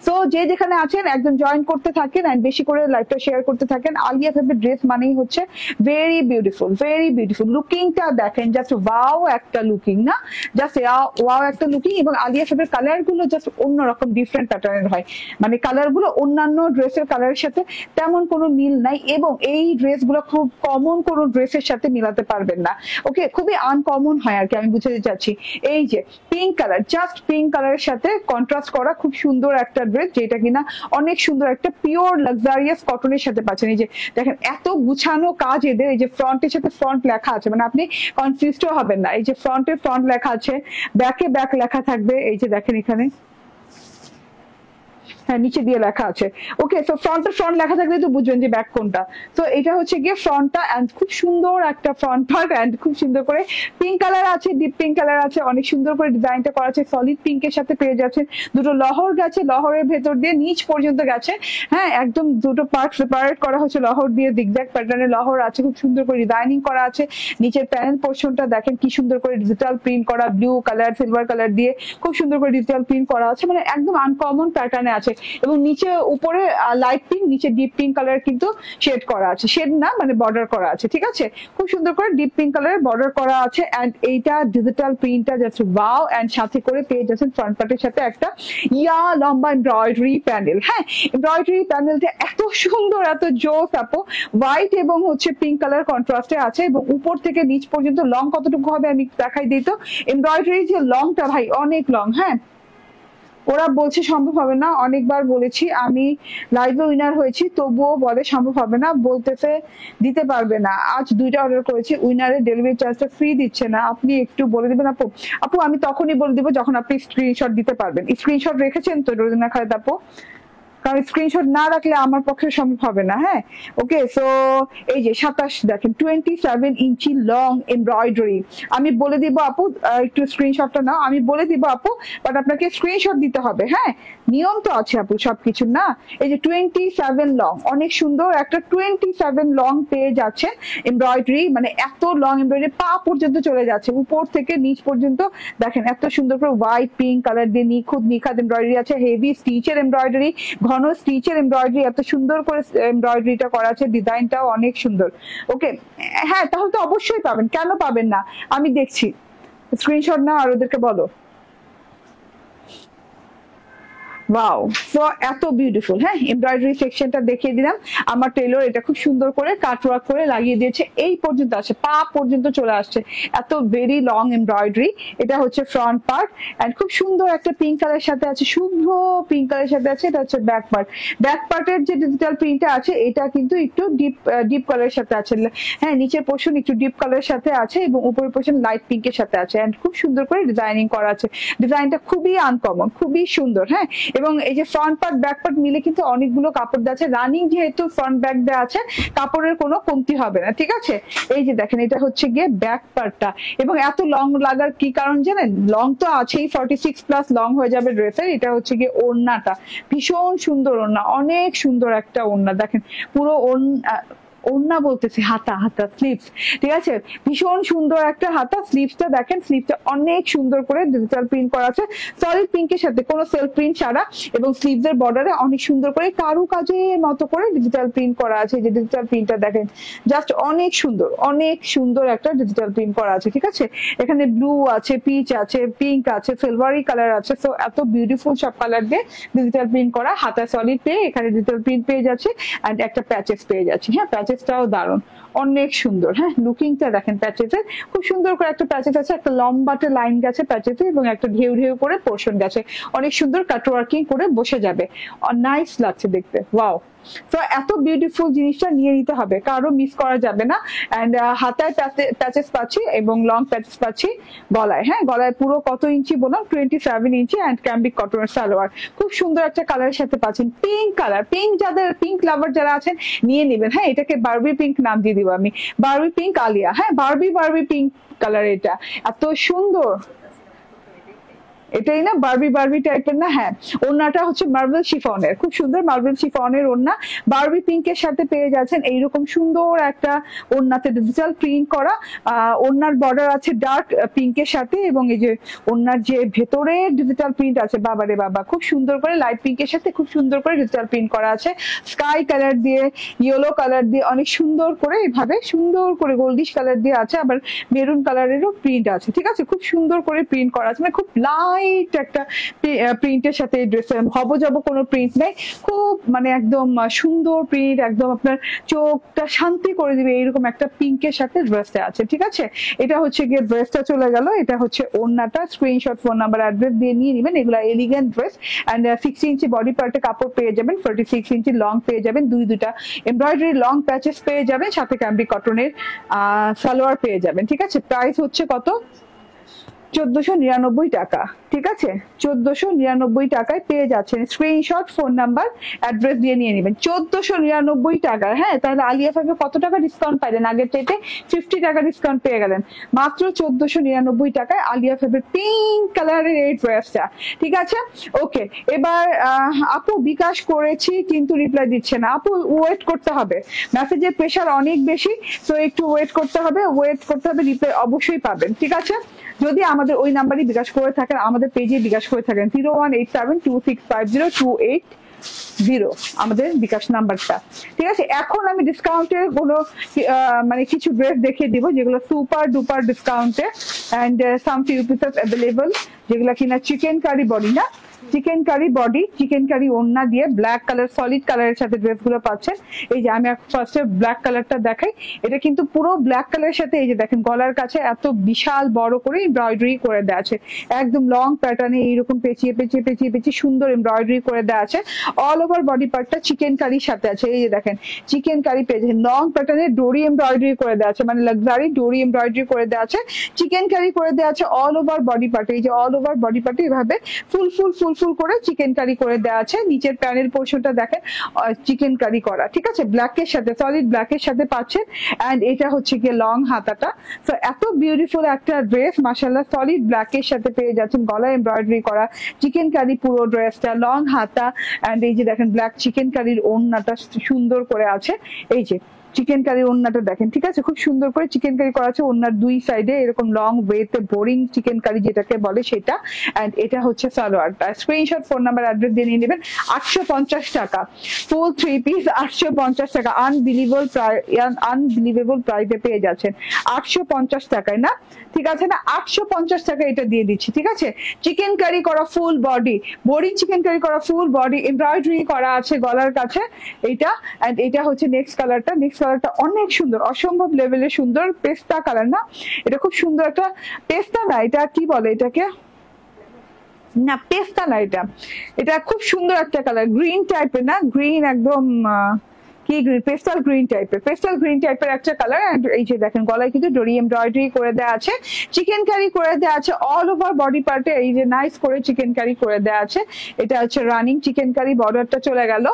সো যে যেখানে আছেন একজন জয়েন করতে থাকেন এন্ড বেশি করে লাইভটা শেয়ার করতে থাকেন। আলিয়া ফ্যাবের ড্রেস মানেই হচ্ছে ভেরি বিউটিফুল, ভেরি বিউটিফুল। লুকিংটা দেখেন, জাস্ট ওয়াও একটা লুকিং, না জাস্ট ওয়াও একটা লুকিং। এবং আলিয়া ফ্যাবের কালার গুলো জাস্ট অন্যরকম ডিফারেন্ট প্যাটার্নের হয়, মানে কালার গুলো অন্যান্য ড্রেসের কালারের সাথে তেমন কোনো মিল নাই এবং এই ড্রেস গুলো খুব কমন কোনো ড্রেসের সাথে মিলাতে পারবেন না। ওকে, খুবই আনকমন হয় আর কি, আমি বুঝাতে চাচ্ছি। এই যে পিঙ্ক কালার, জাস্ট পিঙ্ক কালারের সাথে কন্ট্রাস্ট করা খুব সুন্দর একটা ড্রেস, যেটা কিনা অনেক সুন্দর একটা পিওর লাক্সারিয়াস কটনের সাথে পাচ্ছেন। এই যে দেখেন এত গুছানো কাজ এদের। এই যে ফ্রন্টের সাথে ফ্রন্ট লেখা আছে, মানে আপনি কনফিউজড হবেন না। এই যে ফ্রন্টে ফ্রন্ট লেখা আছে, ব্যাকে ব্যাক লেখা থাকবে। এই যে দেখেন এখানে, হ্যাঁ নিচে দিয়ে লেখা আছে। ওকে, তো ফ্রন্টের ফ্রন্ট লেখা থাকলে তো বুঝবেন যে ব্যাক কোনটা। তো এটা হচ্ছে গিয়ে ফ্রন্টটা এন্ড খুব সুন্দর একটা ফ্রন্ট পার্ট এন্ড খুব সুন্দর করে পিঙ্ক কালার আছে, ডিপ পিঙ্ক কালার আছে, অনেক সুন্দর করে ডিজাইনটা করা আছে। সলিড পিঙ্কের সাথে পেয়ে যাচ্ছে। দুটো লহর গেছে, লহরের ভেতর দিয়ে নিচ পর্যন্ত গেছে, হ্যাঁ একদম দুটো পার্ট সেপারেট করা হচ্ছে লহর দিয়ে। জিগজ্যাগ প্যাটার্নের লহর আছে, খুব সুন্দর করে ডিজাইনিং করা আছে। নিচের প্যানেল পোর্শনটা দেখেন কি সুন্দর করে ডিজিটাল প্রিন্ট করা, ব্লু কালার সিলভার কালার দিয়ে খুব সুন্দর করে ডিজিটাল প্রিন্ট করা আছে, মানে একদম আনকমন প্যাটার্নে আছে। এবং নিচে উপরে লাইট পিঙ্ক, নিচে ডিপ পিঙ্ক কালার কিন্তু শেড করা আছে, শেড না মানে বর্ডার করা আছে, ঠিক আছে। খুব সুন্দর করে ডিপ পিঙ্ক কালারের বর্ডার করা আছে এন্ড এইটা ডিজিটাল প্রিন্টটা জাস্ট ওয়াও। এন্ড সাথে করে পেয়ে যাচ্ছেন ফ্রন্ট পার্টের সাথে একটা ইয়া লম্বা এমব্রয়ডারি প্যানেল। হ্যাঁ, এমব্রয়ডারি প্যানেলটা এত সুন্দর, এত জোস আপু। হোয়াইট এবং হচ্ছে পিঙ্ক কালার কন্ট্রাস্টে আছে এবং উপর থেকে নিচ পর্যন্ত লং কতটুকু হবে আমি দেখাই দিই। তো এমব্রয়ডারি যে লংটা ভাই অনেক লং। হ্যাঁ, ওরা বলছে সম্ভব হবে না, অনেকবার বলেছি আমি, লাইভে উইনার হয়েছি তবুও বলে সম্ভব হবে না, বলতেছে দিতে পারবে না। আজ 2টা অর্ডার করেছি, উইনারের ডেলিভারি চার্জটা ফ্রি দিচ্ছে না, আপনি একটু বলে দিবেন আপু। আপু আমি তখনই বলে দিব যখন আপনি স্ক্রিনশট দিতে পারবেন। স্ক্রিনশট রেখেছেন তো রোজিনা খালেদ আপু? কারণ স্ক্রিনশট না রাখলে আমার পক্ষে সম্ভব হবে না। হ্যাঁ, ওকে। সো এই যে 27 দেখেন 27 ইঞ্চি লং এমব্রয়ডারি। আমি বলে দিব আপু, একটু স্ক্রিনশটটা নাও, আমি বলে দিব আপু, বাট আপনাকে স্ক্রিনশট দিতে হবে। হ্যাঁ, নিয়ম তো আছে আপু সবকিছু না। এই যে 27 লং, অনেক সুন্দর একটা 27 লং পেয়ে যাচ্ছে এমব্রয়ডারি, মানে এত লং এমব্রয়ডারি পা পর্যন্ত চলে যাচ্ছে, উপর থেকে নিচ পর্যন্ত দেখেন এত সুন্দর করে হোয়াইট পিঙ্ক কালার দিয়ে নিখাদ এমব্রয়ডারি আছে, হেভি স্টিচের এমব্রয়ডারি, ঘন স্টিচের এমব্রয়ডারি, এত সুন্দর করে এমব্রয়ডারিটা করা আছে, ডিজাইনটাও অনেক সুন্দর। ওকে, হ্যাঁ, তাহলে তো অবশ্যই পাবেন, কেন পাবেন না? আমি দেখছি, স্ক্রিনশট নাও আর ওদেরকে বলো। ওয়াও, সো এত বিউটিফুল। হ্যাঁ, এমব্রয়ডারি সেকশনটা দেখিয়ে দিলাম। আমার টেলর এটা খুব সুন্দর করে কাটওয়ার্ক করে লাগিয়ে দিয়েছে, এই পর্যন্ত আসে, পা পর্যন্ত চলে আসছে, এত ভেরি লং এমব্রয়ডারি। এটা হচ্ছে ফ্রন্ট পার্ট, এন্ড খুব সুন্দর একটা পিঙ্ক কালারের সাথে আছে, শুভ্র পিঙ্ক কালারের সাথে আছে। এটা হচ্ছে ব্যাক পার্ট। ব্যাক পার্টের যে ডিজিটাল প্রিন্টটা আছে এটা কিন্তু একটু ডিপ কালারের সাথে আছে। হ্যাঁ, নিচের পোর্শন একটু ডিপ কালারের সাথে আছে এবং উপরের পোর্শন লাইট পিঙ্কের সাথে আছে, এন্ড খুব সুন্দর করে ডিজাইনিং করা আছে। ডিজাইনটা খুবই আনকমন, খুবই সুন্দর। হ্যাঁ, এবং এই যে ফ্রন্ট পার্ট ব্যাক পার্ট মিলে কিন্তু অনেকগুলো কাপড় দেওয়া আছে, রানিং যেহেতু ফ্রন্ট ব্যাক দেওয়া আছে, কাপড়ের কোনো কমতি হবে না। ঠিক আছে, এই যে দেখেন এটা হচ্ছে গিয়ে ব্যাক পার্টটা। এবং এত লং লাগার কি কারণ জানেন? লং তো আছেই, 46 প্লাস লং হয়ে যাবে ড্রেসের। এটা হচ্ছে গিয়ে ওড়নাটা, ভীষণ সুন্দর ওড়না, অনেক সুন্দর একটা ওড়না। দেখেন পুরো ওড়না বলতেছি, হাতা স্লিভস। ঠিক আছে, ভীষণ সুন্দর একটা হাতা। স্লিভসটা দেখেন, স্লিভসটা অনেক সুন্দর করে ডিজিটাল প্রিন্ট করা আছে, সলিড পিঙ্কের সাথে, কোনো সেলফ প্রিন্ট ছাড়া। এবং স্লিভস এর বর্ডারে অনেক সুন্দর করে কারুকাজের মতো করে ডিজিটাল প্রিন্ট করা আছে। যে ডিজিটাল প্রিন্টটা দেখেন, জাস্ট অনেক সুন্দর, অনেক সুন্দর একটা ডিজিটাল প্রিন্ট করা আছে। ঠিক আছে, এখানে ব্লু আছে, পিচ আছে, পিঙ্ক আছে, সিলভারি কালার আছে। সো এত বিউটিফুল সব কালার দিয়ে ডিজিটাল প্রিন্ট করা, হাতা সলিড পেয়ে এখানে ডিজিটাল প্রিন্ট পেয়ে যাচ্ছে, এন্ড একটা প্যাচেস পেয়ে যাচ্ছে। হ্যাঁ, প্যাচেসটাও দারুণ, অনেক সুন্দর। হ্যাঁ, লুকিংটা দেখেন প্যাচেসের, খুব সুন্দর করে একটা প্যাচেস আছে, একটা লম্বাটে লাইন গেছে প্যাচেসে, এবং একটা ঢেউ ঢেউ করে পোর্শন গেছে, অনেক সুন্দর কাটওয়ার্কিং করে বসে যাবে, নাইস লাগছে দেখতে। ওয়াও, তো এত বিউটিফুল জিনিসটা নিয়ে নিতে হবে, কারো মিস করা যাবে না। এন্ড হাতায় প্যাচেস পাচ্ছি এবং লং প্যাচেস পাচ্ছি গলায়। হ্যাঁ, গলায় পুরো কত ইঞ্চি বললাম? 27 ইঞ্চি, এন্ড ক্যাম্বিক কটনের সালোয়ার, খুব সুন্দর একটা কালারের সাথে পাচ্ছেন, পিঙ্ক কালার। পিঙ্ক যাদের, পিঙ্ক লাভার যারা আছেন নিয়ে নেবেন। হ্যাঁ, এটাকে বারবি পিঙ্ক নাম দিয়ে দিব আমি, বারবি পিঙ্ক আলিয়া। হ্যাঁ, বারবি পিঙ্ক কালার, এটা এত সুন্দর। এটাই না বারবি টাইপের না? হ্যাঁ, ওড়নাটা হচ্ছে মার্বেল শিফনের, খুব সুন্দর মার্বেল শিফনের ওড়না, বারবি পিঙ্কের সাথে পেয়ে যাচ্ছেন এইরকম সুন্দর একটা ওড়নাতে ডিজিটাল প্রিন্ট করা। ওড়নার বর্ডার আছে ডার্ক পিঙ্কের সাথে, এবং এই যে ওড়নার যে ভেতরে ডিজিটাল প্রিন্ট আছে, বাবারে বাবা, খুব সুন্দর করে লাইট পিঙ্কের সাথে খুব সুন্দর করে ডিজিটাল প্রিন্ট করা আছে, স্কাই কালার দিয়ে, ইয়েলো কালার দিয়ে, অনেক সুন্দর করে এইভাবে সুন্দর করে গোল্ডিশ কালার দিয়ে আছে, আবার মেরুন কালারেরও প্রিন্ট আছে। ঠিক আছে, খুব সুন্দর করে প্রিন্ট করা আছে, মানে খুব লাইট একটা প্রিন্টের সাথে ড্রেস, হবজব কোনো প্রিন্ট নেই, খুব মানে একদম সুন্দর প্রিন্ট, একদম আপনার চোখটা শান্তি করে দিবে, এইরকম একটা পিঙ্কের সাথে ড্রেসটা আছে। ঠিক আছে, এটা হচ্ছে গিয়ে ড্রেসটা চলে গেল। এটা হচ্ছে ওড়নাটা, স্ক্রিনশট, ফোন নাম্বার, অ্যাড্রেস দিয়ে নিয়ে নেবেন। এগুলা elegant dress, and 60 inch body পার্টে কাপড় পেয়ে যাবেন, 46 ইঞ্চি লং পেয়ে যাবেন, দুইটা এমব্রয়ডারি লং প্যাচেস পেয়ে যাবেন, সাথে ক্যাম্ব্রিক কটনের সালোয়ার পেয়ে যাবেন। ঠিক আছে, প্রাইস হচ্ছে কত? 1499 টাকা। ঠিক আছে, 1499 টাকায় পেয়ে যাচ্ছেন। স্ক্রিনশট, ফোন নাম্বার, অ্যাড্রেস দিয়ে নিয়ে নেবেন। 1499 টাকা। হ্যাঁ, তাহলে আলিয়া ফাইভে কত টাকা ডিসকাউন্ট পাইলেন? আগের চাইতে 50 টাকা ডিসকাউন্ট পেয়ে গেলেন, মাত্র 1499 টাকায় আলিয়া ফাইভের পিঙ্ক কালারের এই ড্রেসটা। ঠিক আছে, ওকে। এবার আপু বিকাশ করেছি কিন্তু রিপ্লাই দিচ্ছে না। আপু ওয়েট করতে হবে, মেসেজের প্রেশার অনেক বেশি, তো একটু ওয়েট করতে হবে, রিপ্লাই অবশ্যই পাবেন। ঠিক আছে, যদি আমাদের ওই নাম্বারই বিকাশ করে থাকেন, আমাদের পেজে বিকাশ করে থাকেন, 0187265028 আমাদের বিকাশ নাম্বারটা। ঠিক আছে, এখন আমি ডিসকাউন্টের কোনো মানে কিছু ড্রেস দেখিয়ে দিব যেগুলো সুপার ডুপার ডিসকাউন্টে, and some few pieces available, যেগুলো কিনা চিকেন কারি বডি না, chikankari body, chikankari ওড়না দিয়ে ব্ল্যাক কালার, সলিড কালারের সাথে ড্রেসগুলো পাচ্ছেন। এই যে আমি ফার্স্টে ব্ল্যাক কালারটা দেখাই, এটা কিন্তু পুরো ব্ল্যাক কালারের সাথে এই যে দেখেন গলার কাছে এত বিশাল বড় করে এমব্রয়ডারি করে দেওয়া আছে, একদম লং প্যাটার্নে এইরকম পেঁচিয়ে পেঁচিয়ে পেঁচিয়ে পেঁচিয়ে সুন্দর এমব্রয়ডারি করে দেওয়া আছে। অল ওভার বডি পার্টটা চিকেন কারির সাথে আছে, এই যে দেখেন চিকেন কারি পেয়েছে, লং প্যাটার্নে ডোরি এমব্রয়ডারি করে দেওয়া আছে, মানে লাক্সারি ডোরি এমব্রয়ডারি করে দেওয়া আছে, চিকেন কারি করে দেওয়া আছে অল ওভার বডি পার্টে। এই যে অল ওভার বডি পার্টে এভাবে ফুল ফুল ফুল ফুল করে চিকেন কারি করে দেওয়া আছে। নিচের প্যানেল পোর্শনটা দেখেন চিকেন কারি করা, ঠিক আছে, ব্ল্যাকের সাথে, সলিড ব্ল্যাকের সাথে পাচ্ছেন। অ্যান্ড এটা হচ্ছে গিয়ে লং হাতাটা। তো এত বিউটিফুল একটা ড্রেস মাশাআল্লাহ, সলিড ব্ল্যাকের সাথে পেয়ে যাচ্ছেন, গলায় এমব্রয়ডারি করা চিকেন কারি পুরো ড্রেসটা, লং হাতা। অ্যান্ড এই যে দেখেন ব্ল্যাক চিকেন কারির ওড়নাটা সুন্দর করে আছে, এই যে চিকেন কারি ওড়নাটা দেখেন, ঠিক আছে, খুব সুন্দর করে চিকেন কারি করা আছে। ওড়নার দুই সাইডে এরকম লং ওয়েতে বোরিং চিকেন কারি যেটাকে বলে সেটা। এন্ড এটা হচ্ছে সালোয়ারটা। স্ক্রিনশট, ফোন নাম্বার, অ্যাড্রেস দিয়ে নিয়ে নেবেন। 850 টাকা ফুল 3 পিস, 850 টাকা। আনবিলিভেবল প্রাইসে পেয়ে যাচ্ছেন 850 টাকায়, না ঠিক আছে না, 850 টাকা এটা দিয়ে দিচ্ছি, ঠিক আছে। চিকেন কারি করা full body, boring chikankari করা ফুল বডি, এমব্রয়ডারি করা আছে গলার কাছে এইটা। এন্ড এটা হচ্ছে নেক্সট কালারটা। নেক্সট কালারটা অনেক সুন্দর, অসম্ভব লেভেলের সুন্দর, পেস্তা কালার না, এটা খুব সুন্দর একটা পেস্তা, না এটা কি বলে এটাকে, না পেস্তা না, এটা এটা খুব সুন্দর একটা কালার, গ্রিন টাইপের, না গ্রিন একদম কি গ্রিন, পেস্টাল গ্রিন টাইপের, পেস্টাল গ্রিন টাইপের একটা কালার। এন্ড এই যে দেখেন গলায় কিন্তু ডোরি এমব্রয়ডারি করে দেওয়া আছে, চিকেন কারি করে দেওয়া আছে অল ওভার বডি পার্টে, এই যে নাইস করে চিকেন কারি করে দেওয়া আছে। এটা হচ্ছে রানিং চিকেন কারি, বর্ডারটা চলে গেল।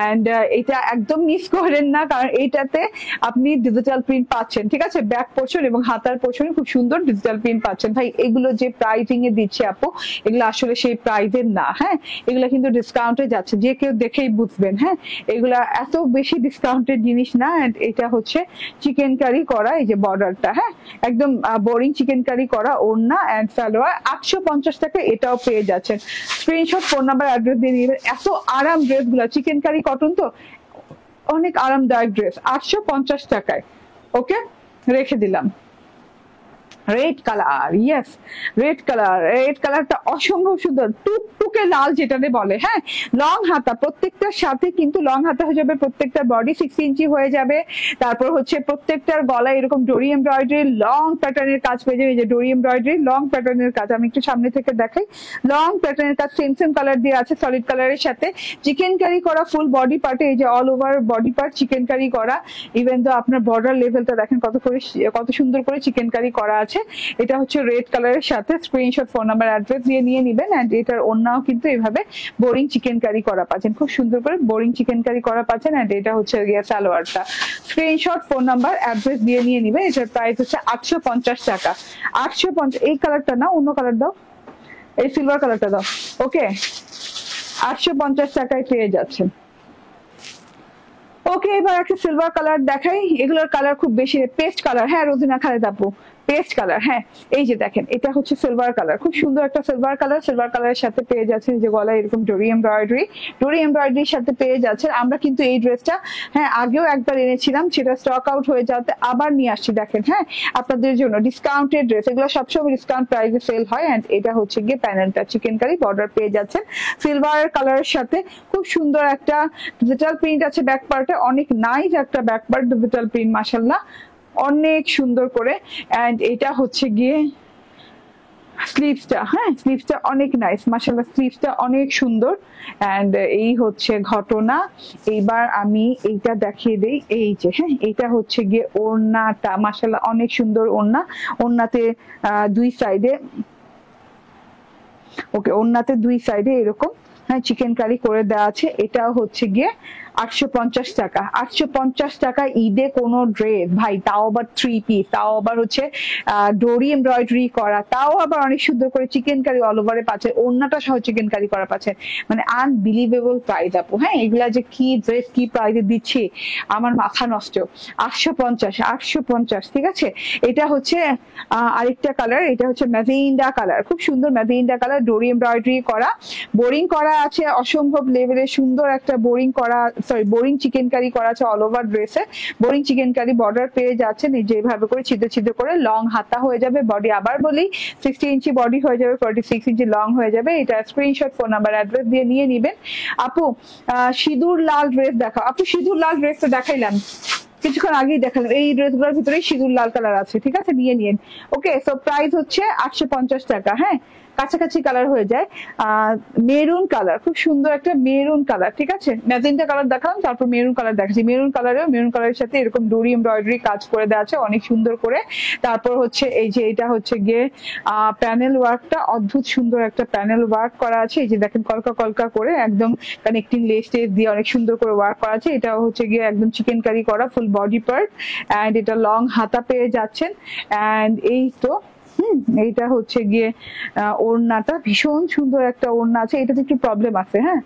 এন্ড এটা একদম মিস করেন না, কারণ এইটাতে আপনি ডিজিটাল প্রিন্ট পাচ্ছেন, ঠিক আছে, ব্যাক পোর্শন এবং হাতার পোর্শনে খুব সুন্দর ডিজিটাল প্রিন্ট পাচ্ছেন। ভাই এগুলো যে প্রাইজিং এ দিচ্ছে আপু, এগুলো আসলে সেই প্রাইজের না, হ্যাঁ, এগুলো কিন্তু ডিসকাউন্টে যাচ্ছে, যে কেউ দেখেই বুঝবেন, হ্যাঁ, এগুলা এত বেশি ডিসকাউন্টেড জিনিস না। এন্ড এটা হচ্ছে চিকেন কারি করা, এই যে বর্ডারটা, হ্যাঁ, একদম বোরিং চিকেন কারি করা ওড়না এন্ড সালোয়ার। 850 টাকা এটাও পেয়ে যাচ্ছেন। স্ক্রিনশট, ফোন নাম্বার, অ্যাড্রেস দিয়ে নিবেন। এত আরাম ড্রেস গুলা, চিকেন কারি কটন তো অনেক আরামদায়ক ড্রেস, 850 টাকায়। ওকে, রেখে দিলাম। Red colour, yes red colour, red কালারটা অসম্ভব সুন্দর, টুকটুকে লাল যেটাতে বলে, হ্যাঁ, লং হাতা, প্রত্যেকটার সাথে কিন্তু লং হাতা হয়ে যাবে, প্রত্যেকটা বডি 6 ইঞ্চি হয়ে যাবে। তারপর হচ্ছে প্রত্যেকটার গলায় এরকম ডোরি এমব্রয়ডারি লং প্যাটার্নের কাজ পেয়ে যাবে, এই যে ডোরি এমব্রয়ডারি লং প্যাটার্নের কাজ, আমি একটু সামনে থেকে দেখাই, লং প্যাটার্নের কাজ, সেম সেম কালার দিয়ে আছে, সলিড কালারের সাথে চিকেন কারি করা ফুল বডি পার্টে, এই যে all over body part chikankari করা। ইভেন তো আপনার বর্ডার লেভেলটা দেখেন কত সুন্দর করে চিকেন কারি করা আছে। এটা হচ্ছে রেড কালারের সাথে। স্ক্রিনশট, ফোন নাম্বার, অ্যাড্রেস দিয়ে নিয়ে নিবেন। এন্ড এটার ওড়নাও কিন্তু এইভাবে বোরিং চিকেন কারি করা পাচ্ছেন, খুব সুন্দর করে বোরিং চিকেন কারি করা পাচ্ছেন। এন্ড এটা হচ্ছে গিয়ে সালোয়ারটা। স্ক্রিনশট, ফোন নাম্বার, অ্যাড্রেস দিয়ে নিয়ে নিবেন। এটার প্রাইস হচ্ছে 850 টাকা। 850, এই কালারটা না, অন্য কালার দাও, এই সিলভার কালারটা দাও। ওকে, 850 টাকায় পেয়ে যাচ্ছেন। ওকে, এবার একটা সিলভার কালার দেখাই। এগুলোর কালার খুব বেশি, পেস্ট কালার, হ্যাঁ রোজিনা খালেদ আপু, পেস্ট কালার, হ্যাঁ এই যে দেখেন এটা হচ্ছে সিলভার কালার, খুব সুন্দর একটা সিলভার কালার। সিলভার কালারের সাথে পেয়ে যাচ্ছেন যে গলায় এরকম ডোরি এমব্রয়ডারির সাথে পেয়ে যাচ্ছেন। আমরা কিন্তু এই ড্রেসটা হ্যাঁ আগেও একবার এনেছিলাম, সেটা স্টক আউট হয়ে যাতে আবার নিয়ে আসছি। দেখেন হ্যাঁ আপনাদের জন্য ডিসকাউন্টেড ড্রেস, এগুলো সবসময় ডিসকাউন্ট প্রাইসে সেল হয়। এন্ড এটা হচ্ছে গিয়ে প্যানেলটা চিকেন কারি বর্ডার পেয়ে যাচ্ছেন সিলভার কালারের সাথে। খুব সুন্দর একটা ডিজিটাল প্রিন্ট আছে ব্যাক পার্টে, অনেক নাইস একটা ব্যাক পার্ট ডিজিটাল প্রিন্ট, মাশাআল্লাহ অনেক সুন্দর করে। এন্ড এটা হচ্ছে গিয়ে স্লিভসটা, হ্যাঁ স্লিভসটা অনেক নাইস, মাশাআল্লাহ স্লিভসটা অনেক সুন্দর। এন্ড এই হচ্ছে ঘটনা। এইবার আমি এইটা দেখিয়ে দেই, এই যে হ্যাঁ এটা হচ্ছে গিয়ে ওড়নাটা, মাশাআল্লাহ অনেক সুন্দর ওড়না। ওড়নাতে দুই সাইডে, ওকে ওড়নাতে দুই সাইডে এরকম হ্যাঁ চিকেন কারি করে দেওয়া আছে। এটাও হচ্ছে গিয়ে 850 টাকা। 850 টাকা ঈদে কোনো ড্রেস ভাই, তাও আবার 3 পিস, তাও আবার হচ্ছে ডোরি এমব্রয়ডারি করা, তাও আবার অনেক সুন্দর করে চিকেন কারি অল ওভারে পাচ্ছে, ওড়নাটা সহ চিকেন কারি করা পাচ্ছে, মানে আনবিলিভেবল প্রাইস আপু। হ্যাঁ এগুলা যে কি ড্রেস কি প্রাইসে দিচ্ছি আমার মাথা নষ্ট। 850 ঠিক আছে। এটা হচ্ছে আরেকটা কালার, এটা হচ্ছে ম্যাজেন্ডা কালার, খুব সুন্দর ম্যাজেন্ডা কালার, ডোরি এমব্রয়ডারি করা, বোরিং করা আছে, অসম্ভব লেভেলের সুন্দর একটা বোরিং করা, বোরিং চিকেন কারি করা আছে অল ওভার ড্রেসে। বোরিং চিকেন কারি বর্ডার পেয়ে যাচ্ছেন এই যেভাবে করে ছিদ্র ছিদ্র করে, লং হাতা হয়ে যাবে, বডি আবার বলি 60 ইঞ্চি বডি হয়ে যাবে, 46 ইঞ্চি লং হয়ে যাবে। এটা স্ক্রিনশট, ফোন নাম্বার, অ্যাড্রেস দিয়ে নিয়ে নিবেন। আপু সিঁদুর লাল ড্রেস দেখাও। আপু সিঁদুর লাল ড্রেস তো দেখাইলাম কিছুক্ষণ আগেই দেখালাম, এই ড্রেসগুলোর ভিতরে সিঁদুর লাল কালার আছে, ঠিক আছে নিয়ে নিন। ওকে সো প্রাইস হচ্ছে 850 টাকা। হ্যাঁ কাছাকাছি কালার হয়ে যায়, মেরুন কালার, খুব সুন্দর একটা মেরুন কালার, ঠিক আছে? ম্যাজেন্টা কালার দেখালাম, তারপর মেরুন কালার দেখাচ্ছি। মেরুন কালারের সাথে এরকম ডোরি এমব্রয়ডারি কাজ করে দেওয়া আছে অনেক সুন্দর করে। তারপর হচ্ছে এই যে এটা হচ্ছে গিয়ে প্যানেল ওয়ার্কটা, অদ্ভুত সুন্দর একটা প্যানেল ওয়ার্ক করা আছে। এই যে দেখেন কলকা কলকা করে একদম কানেক্টিং লেস টেস দিয়ে অনেক সুন্দর করে ওয়ার্ক করা আছে। এটা হচ্ছে গিয়ে একদম চিকেন কারি করা ফুল বডি পার্ট, অ্যান্ড এটা লং হাতা পেয়ে যাচ্ছেন। অ্যান্ড এই তো এইটা হচ্ছে গিয়ে ওড়নাটা, ভীষণ সুন্দর একটা ওড়না আছে, এটাতে একটু প্রবলেম আছে, হ্যাঁ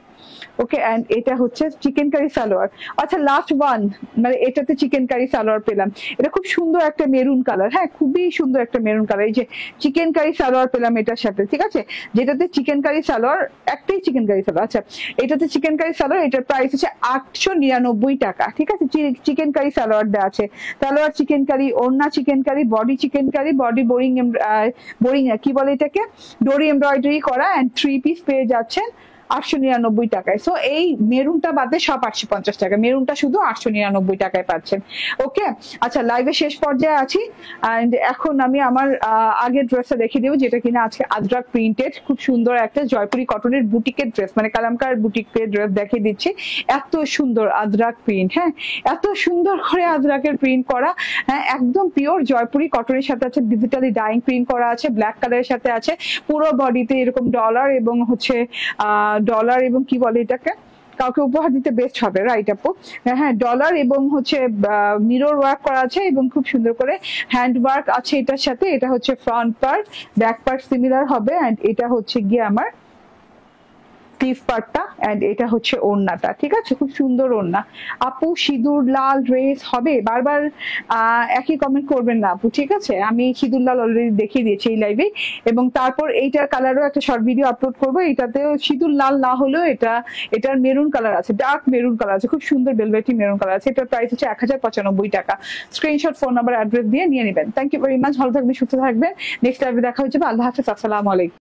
ওকে। এন্ড এটা হচ্ছে চিকেন কারি সালোয়ার। আচ্ছা লাস্ট ওয়ান, মানে এটাতে চিকেন কারি সালোয়ার পেলাম, এটা খুব সুন্দর একটা মেরুন কালার, হ্যাঁ খুবই সুন্দর একটা মেরুন কালার। এই যে চিকেন কারি সালোয়ার পেলাম এটার সাথে, ঠিক আছে? যেটাতে চিকেন কারি সালোয়ার, একটাই চিকেন কারি সালোয়ার। আচ্ছা এটাতে চিকেন কারি সালোয়ার, এটার প্রাইস হচ্ছে 899 টাকা, ঠিক আছে? চিকেন কারি সালোয়ার দেওয়া আছে, সালোয়ার চিকেন কারি, ওড়না chikankari, body chikankari, body boring কি বলে এটাকে, ডোরি এমব্রয়ডারি করা, এন্ড 3 পিস পেয়ে যাচ্ছেন 899 টাকায়। সো এই মেরুনটা বাদে সব 850 টাকা, মেরুনটা শুধু 899 টাকায় পাচ্ছেন। ওকে আচ্ছা, লাইভে শেষ পর্যায়ে আছি, এন্ড এখন আমি আমার আগের ড্রেসটা দেখিয়ে দেবো, যেটা কিনা আজকে আজরাক প্রিন্টেড, খুব সুন্দর একটা জয়পুরি কটনের বুটিকের ড্রেস, মানে কালামকার বুটিকের ড্রেস দেখিয়ে দিচ্ছি। এত সুন্দর আজরাক প্রিন্ট, হ্যাঁ এত সুন্দর করে আজরাকের প্রিন্ট করা, হ্যাঁ একদম পিওর জয়পুরি কটনের সাথে আছে ডিজিটালি ডাইং প্রিন্ট করা আছে, ব্ল্যাক কালারের সাথে আছে, পুরো বডিতে এরকম ডলার এবং হচ্ছে ডলার এবং কি বলে এটাকে, কাউকে উপহার দিতে বেস্ট হবে, রাইট আপু? হ্যাঁ ডলার এবং হচ্ছে মিরর ওয়ার্ক করা আছে এবং খুব সুন্দর করে হ্যান্ড ওয়ার্ক আছে এটার সাথে। এটা হচ্ছে front part, back part similar হবে, এন্ড এটা হচ্ছে গিয়ে আমার স্লিভ পার্টটা, এন্ড এটা হচ্ছে ওড়নাটা, ঠিক আছে? খুব সুন্দর ওড়না। আপু সিঁদুর লাল ড্রেস হবে? বারবার একই কমেন্ট করবেন না আপু, ঠিক আছে? আমি সিঁদুর লাল অলরেডি দেখিয়ে দিয়েছি এই লাইভে, এবং তারপর এইটার কালারও একটা শর্ট ভিডিও আপলোড করবো। এটাতেও সিঁদুর লাল না হলেও এটার মেরুন কালার আছে, ডার্ক মেরুন কালার আছে, খুব সুন্দর ভেলভেটি মেরুন কালার আছে। এটার প্রাইস হচ্ছে 1095 টাকা। স্ক্রিনশট, ফোন নাম্বার, অ্যাড্রেস দিয়ে নিয়ে নেবেন। থ্যাংক ইউ ভেরি মাচ, ভালো থাকবেন, সুস্থ থাকবেন। নেক্সট লাইভে দেখা হচ্ছে। আল্লাহ হাফেজ, আসসালামু আলাইকুম।